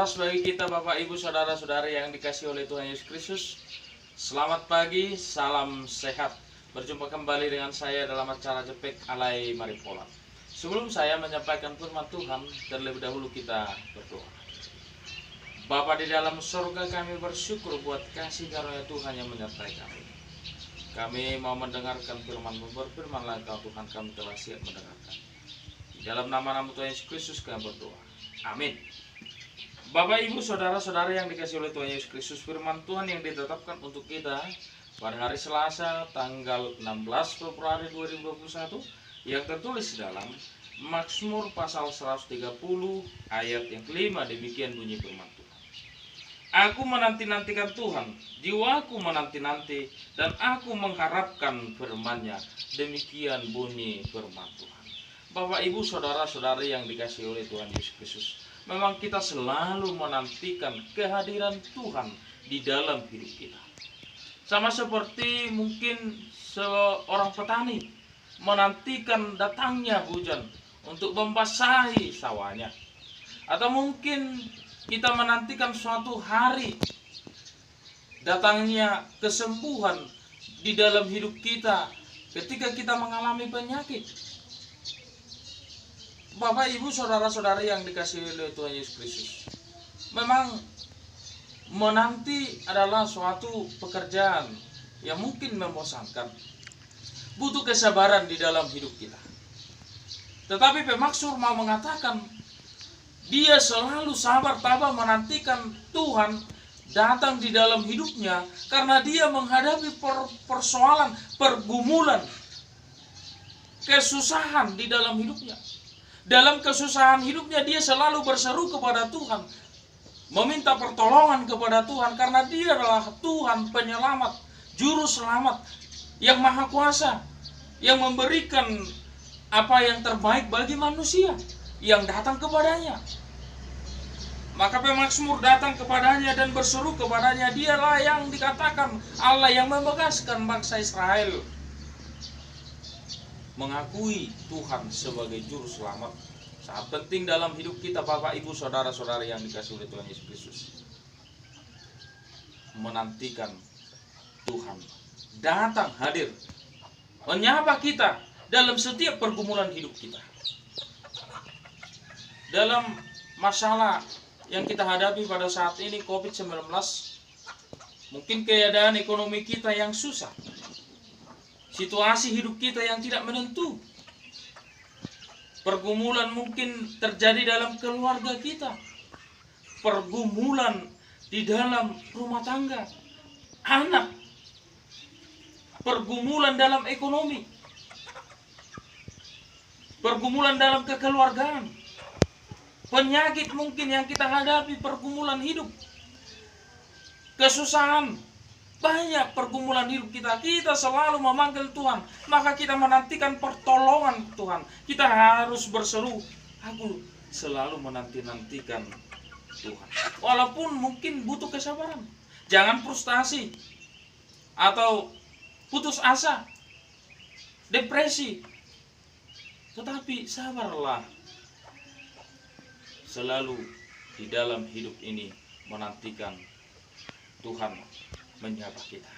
Waras bagi kita Bapak Ibu Saudara-saudari yang dikasihi oleh Tuhan Yesus Kristus. Selamat pagi, salam sehat. Berjumpa kembali dengan saya dalam acara Jepek Alai Maripola. Sebelum saya menyampaikan firman Tuhan, terlebih dahulu kita berdoa. Bapa di dalam surga, kami bersyukur buat kasih karunia Tuhan yang menyertai kami. Kami mau mendengarkan firman-Mu, berfirmanlah Engkau Tuhan, kami telah siap mendengarkan. Di dalam nama-Nama Tuhan Yesus Kristus kami berdoa. Amin. Bapak Ibu Saudara-saudara yang dikasihi oleh Tuhan Yesus Kristus, firman Tuhan yang ditetapkan untuk kita pada hari Selasa tanggal 16 Februari 2021 yang tertulis dalam Mazmur pasal 130 ayat yang kelima. Demikian bunyi firman Tuhan. Aku menanti-nantikan Tuhan, jiwaku menanti-nanti, dan aku mengharapkan firman-Nya. Demikian bunyi firman Tuhan. Bapak Ibu Saudara-saudari yang dikasihi oleh Tuhan Yesus Kristus, memang kita selalu menantikan kehadiran Tuhan di dalam hidup kita. Sama seperti mungkin seorang petani menantikan datangnya hujan untuk membasahi sawahnya. Atau mungkin kita menantikan suatu hari datangnya kesembuhan di dalam hidup kita ketika kita mengalami penyakit. Bapak Ibu Saudara-saudari yang dikasihi oleh Tuhan Yesus Kristus, memang menanti adalah suatu pekerjaan yang mungkin membosankan. Butuh kesabaran di dalam hidup kita. Tetapi Pemakmur mau mengatakan dia selalu sabar tabah menantikan Tuhan datang di dalam hidupnya karena dia menghadapi persoalan, pergumulan, kesusahan di dalam hidupnya. Dalam kesusahan hidupnya dia selalu berseru kepada Tuhan, meminta pertolongan kepada Tuhan karena dia adalah Tuhan penyelamat, juru selamat yang maha kuasa, yang memberikan apa yang terbaik bagi manusia yang datang kepadanya. Maka Pemakmur datang kepadanya dan berseru kepadanya. Dialah yang dikatakan Allah yang membebaskan bangsa Israel, mengakui Tuhan sebagai juru selamat. Sangat penting dalam hidup kita Bapak Ibu Saudara-saudari yang dikasihi oleh Tuhan Yesus Kristus, menantikan Tuhan datang hadir menyapa kita dalam setiap pergumulan hidup kita. Dalam masalah yang kita hadapi pada saat ini COVID-19, mungkin keadaan ekonomi kita yang susah, situasi hidup kita yang tidak menentu, pergumulan mungkin terjadi dalam keluarga kita, pergumulan di dalam rumah tangga, anak, pergumulan dalam ekonomi, pergumulan dalam kekeluargaan, penyakit mungkin yang kita hadapi, pergumulan hidup, kesusahan. Banyak pergumulan hidup kita. Kita selalu memanggil Tuhan, maka kita menantikan pertolongan Tuhan. Kita harus berseru, aku selalu menanti-nantikan Tuhan. Walaupun mungkin butuh kesabaran. Jangan frustasi atau putus asa, depresi. Tetapi sabarlah. Selalu di dalam hidup ini menantikan Tuhan menyapa kita.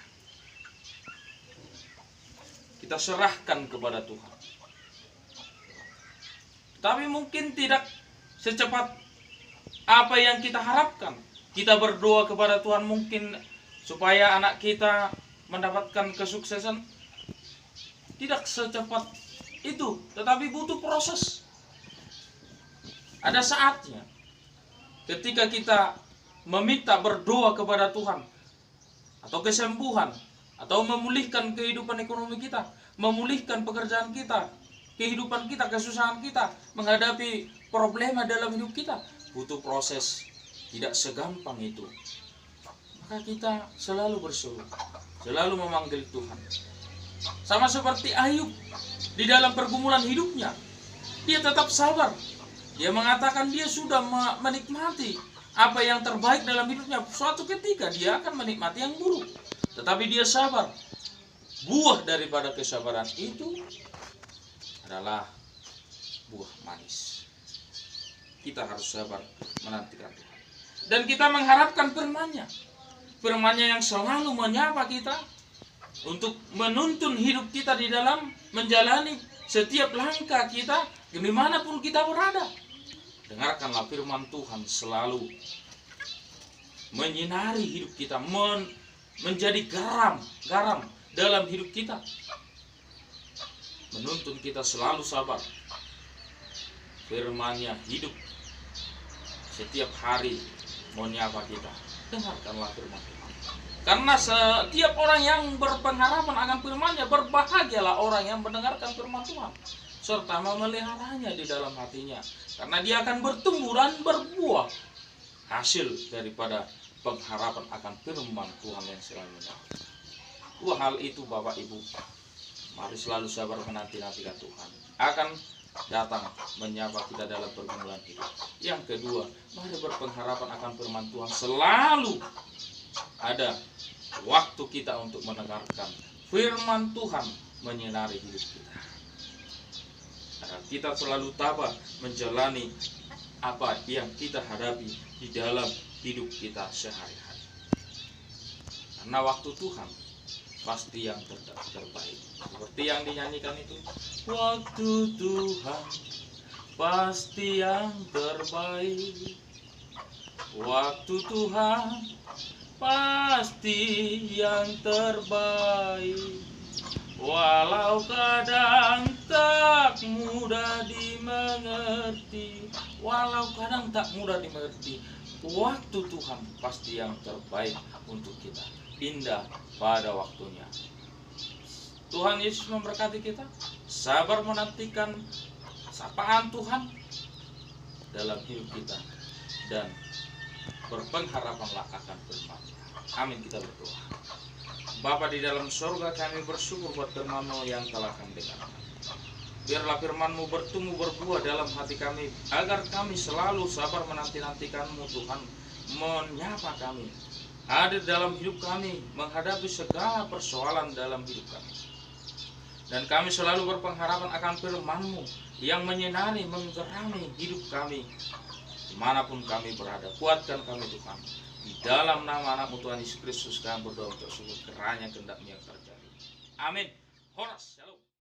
Kita serahkan kepada Tuhan. Tapi mungkin tidak secepat apa yang kita harapkan. Kita berdoa kepada Tuhan mungkin supaya anak kita mendapatkan kesuksesan. Tidak secepat itu, tetapi butuh proses. Ada saatnya ketika kita meminta berdoa kepada Tuhan, atau kesembuhan, atau memulihkan kehidupan ekonomi kita, memulihkan pekerjaan kita, kehidupan kita, kesusahan kita, menghadapi problema dalam hidup kita, butuh proses. Tidak segampang itu. Maka kita selalu berseru, selalu memanggil Tuhan. Sama seperti Ayub di dalam pergumulan hidupnya, dia tetap sabar. Dia mengatakan dia sudah menikmati apa yang terbaik dalam hidupnya. Suatu ketika dia akan menikmati yang buruk, tetapi dia sabar. Buah daripada kesabaran itu adalah buah manis. Kita harus sabar menantikan Tuhan. Dan kita mengharapkan firman-Nya. Firman-Nya yang selalu menyapa kita untuk menuntun hidup kita di dalam menjalani setiap langkah kita dimanapun kita berada. Dengarkanlah firman Tuhan selalu menyinari hidup kita, menjadi garam dalam hidup kita, menuntun kita selalu sabar. Firman-Nya hidup setiap hari menyapa kita. Dengarkanlah firman Tuhan. Karena setiap orang yang berpengharapan akan firman-Nya, berbahagialah orang yang mendengarkan firman Tuhan serta memeliharanya di dalam hatinya, karena dia akan bertumbuh dan berbuah hasil daripada pengharapan akan firman Tuhan yang selamanya. Dua hal itu Bapak Ibu, mari selalu sabar menanti-nantikan Tuhan akan datang menyapa kita dalam pergumulan hidup. Yang kedua, mari berpengharapan akan firman Tuhan. Selalu ada waktu kita untuk mendengarkan firman Tuhan menyinari hidup kita. Agar kita selalu tabah menjalani apa yang kita hadapi di dalam hidup kita sehari-hari. Karena waktu Tuhan pasti yang terbaik. Seperti yang dinyanyikan itu, waktu Tuhan pasti yang terbaik. Waktu Tuhan pasti yang terbaik. Walau kadang tak mudah dimengerti, walau kadang tak mudah dimengerti, waktu Tuhan pasti yang terbaik untuk kita. Indah pada waktunya. Tuhan Yesus memberkati kita. Sabar menantikan sapaan Tuhan dalam hidup kita, dan berpengharapanlah akan firman-Nya. Amin, kita berdoa. Bapa di dalam surga, kami bersyukur buat firman-Mu yang telah kami dengarkan. Biarlah firman-Mu bertumbuh berbuah dalam hati kami, agar kami selalu sabar menanti-nantikan-Mu Tuhan, menyapa kami, hadir dalam hidup kami, menghadapi segala persoalan dalam hidup kami. Dan kami selalu berpengharapan akan firman-Mu yang menyinari, menggerami hidup kami dimanapun kami berada. Kuatkan kami Tuhan. Di dalam nama anak-Mu Tuhan Yesus Kristus kami berdoa untuk syukur, kiranya kehendak-Mu yang terjadi. Amin. Horas. Shalom.